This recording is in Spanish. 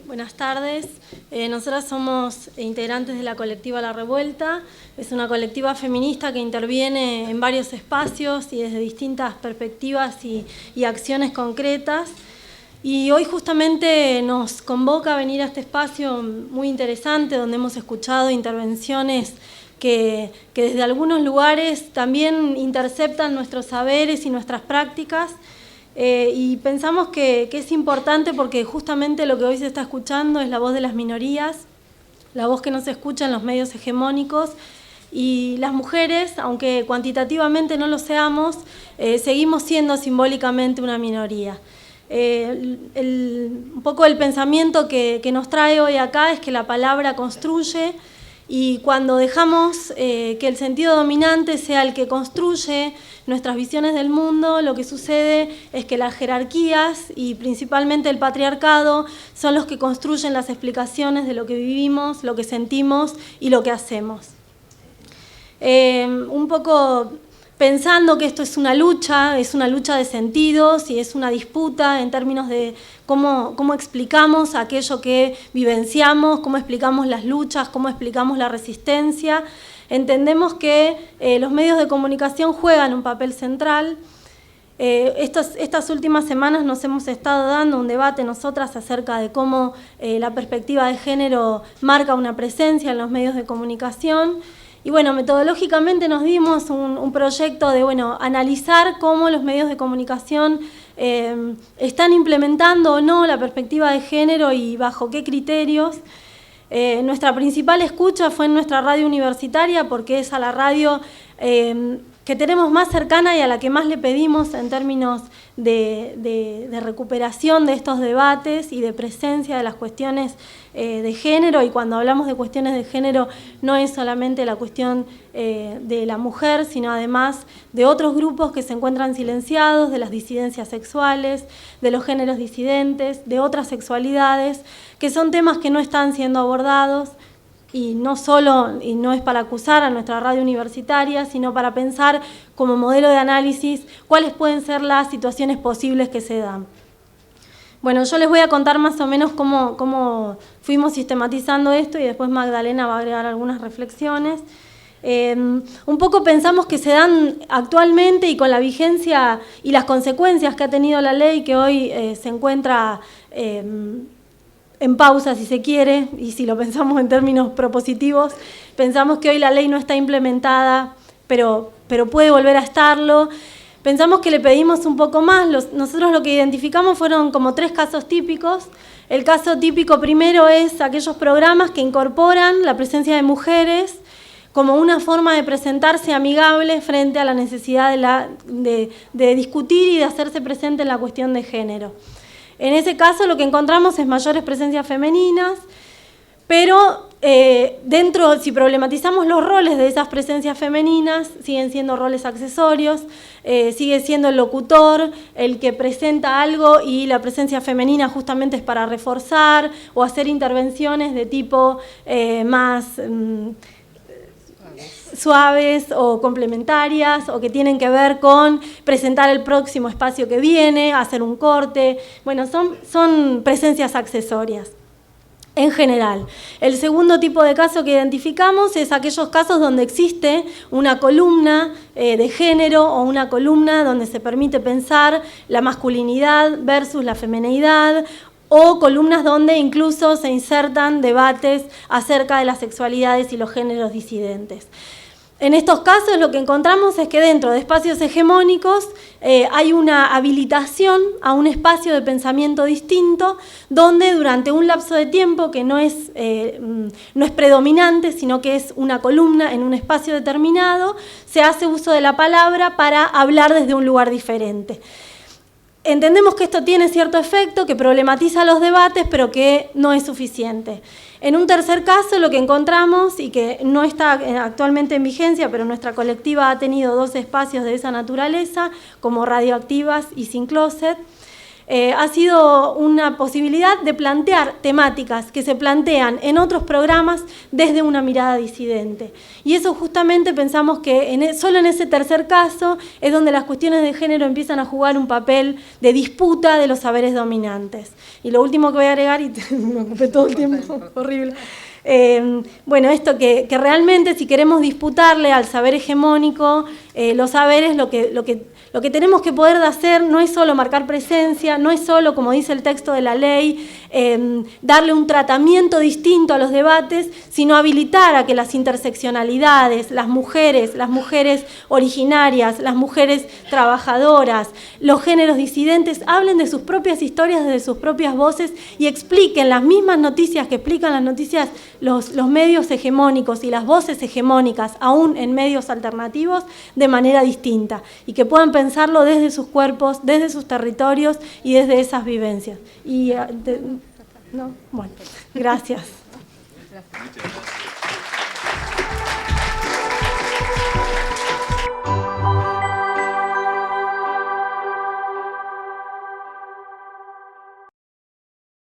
Buenas tardes. Nosotras somos integrantes de la colectiva La Revuelta. Es una colectiva feminista que interviene en varios espacios y desde distintas perspectivas y acciones concretas. Y hoy justamente nos convoca a venir a este espacio muy interesante donde hemos escuchado intervenciones que desde algunos lugares también interceptan nuestros saberes y nuestras prácticas. Y pensamos que es importante porque justamente lo que hoy se está escuchando es la voz de las minorías, la voz que no se escucha en los medios hegemónicos, y las mujeres, aunque cuantitativamente no lo seamos, seguimos siendo simbólicamente una minoría. Un poco el pensamiento que nos trae hoy acá es que la palabra construye, y cuando dejamos que el sentido dominante sea el que construye nuestras visiones del mundo, lo que sucede es que las jerarquías y principalmente el patriarcado son los que construyen las explicaciones de lo que vivimos, lo que sentimos y lo que hacemos. Un poco pensando que esto es una lucha de sentidos y es una disputa en términos de cómo explicamos aquello que vivenciamos, cómo explicamos las luchas, cómo explicamos la resistencia. Entendemos que los medios de comunicación juegan un papel central. Estas últimas semanas nos hemos estado dando un debate nosotras acerca de cómo la perspectiva de género marca una presencia en los medios de comunicación. Y bueno, metodológicamente nos dimos un proyecto de analizar cómo los medios de comunicación están implementando o no la perspectiva de género y bajo qué criterios. Nuestra principal escucha fue en nuestra radio universitaria porque es a la radio que tenemos más cercana y a la que más le pedimos en términos de recuperación de estos debates y de presencia de las cuestiones de género. Y cuando hablamos de cuestiones de género no es solamente la cuestión de la mujer, sino además de otros grupos que se encuentran silenciados, de las disidencias sexuales, de los géneros disidentes, de otras sexualidades, que son temas que no están siendo abordados. Y no es para acusar a nuestra radio universitaria, sino para pensar como modelo de análisis cuáles pueden ser las situaciones posibles que se dan. Bueno, yo les voy a contar más o menos cómo fuimos sistematizando esto y después Magdalena va a agregar algunas reflexiones. Un poco pensamos que se dan actualmente y con la vigencia y las consecuencias que ha tenido la ley que hoy se encuentra en pausa, si se quiere, y si lo pensamos en términos propositivos, pensamos que hoy la ley no está implementada, pero puede volver a estarlo. Pensamos que le pedimos un poco más. Nosotros lo que identificamos fueron como 3 casos típicos. El caso típico primero es aquellos programas que incorporan la presencia de mujeres como una forma de presentarse amigable frente a la necesidad de discutir y de hacerse presente en la cuestión de género. En ese caso lo que encontramos es mayores presencias femeninas, pero si problematizamos los roles de esas presencias femeninas, siguen siendo roles accesorios, sigue siendo el locutor el que presenta algo y la presencia femenina justamente es para reforzar o hacer intervenciones de tipo más suaves o complementarias o que tienen que ver con presentar el próximo espacio que viene, hacer un corte. Bueno, son presencias accesorias en general. El segundo tipo de caso que identificamos es aquellos casos donde existe una columna de género o una columna donde se permite pensar la masculinidad versus la femineidad, o columnas donde incluso se insertan debates acerca de las sexualidades y los géneros disidentes. En estos casos lo que encontramos es que dentro de espacios hegemónicos hay una habilitación a un espacio de pensamiento distinto donde durante un lapso de tiempo que no es predominante, sino que es una columna en un espacio determinado, se hace uso de la palabra para hablar desde un lugar diferente. Entendemos que esto tiene cierto efecto, que problematiza los debates, pero que no es suficiente. En un tercer caso, lo que encontramos, y que no está actualmente en vigencia, pero nuestra colectiva ha tenido 2 espacios de esa naturaleza, como Radioactivas y Sin Closet, ha sido una posibilidad de plantear temáticas que se plantean en otros programas desde una mirada disidente. Y eso justamente pensamos que solo en ese tercer caso es donde las cuestiones de género empiezan a jugar un papel de disputa de los saberes dominantes. Y lo último que voy a agregar, y me ocupé todo el tiempo, horrible. Bueno, esto que realmente si queremos disputarle al saber hegemónico, los saberes, lo que tenemos que poder hacer no es solo marcar presencia, no es solo, como dice el texto de la ley, darle un tratamiento distinto a los debates, sino habilitar a que las interseccionalidades, las mujeres originarias, las mujeres trabajadoras, los géneros disidentes, hablen de sus propias historias, desde sus propias voces y expliquen las mismas noticias que explican las noticias los medios hegemónicos y las voces hegemónicas, aún en medios alternativos, de manera distinta, y que puedan pensarlo desde sus cuerpos, desde sus territorios y desde esas vivencias. Y, bueno, gracias.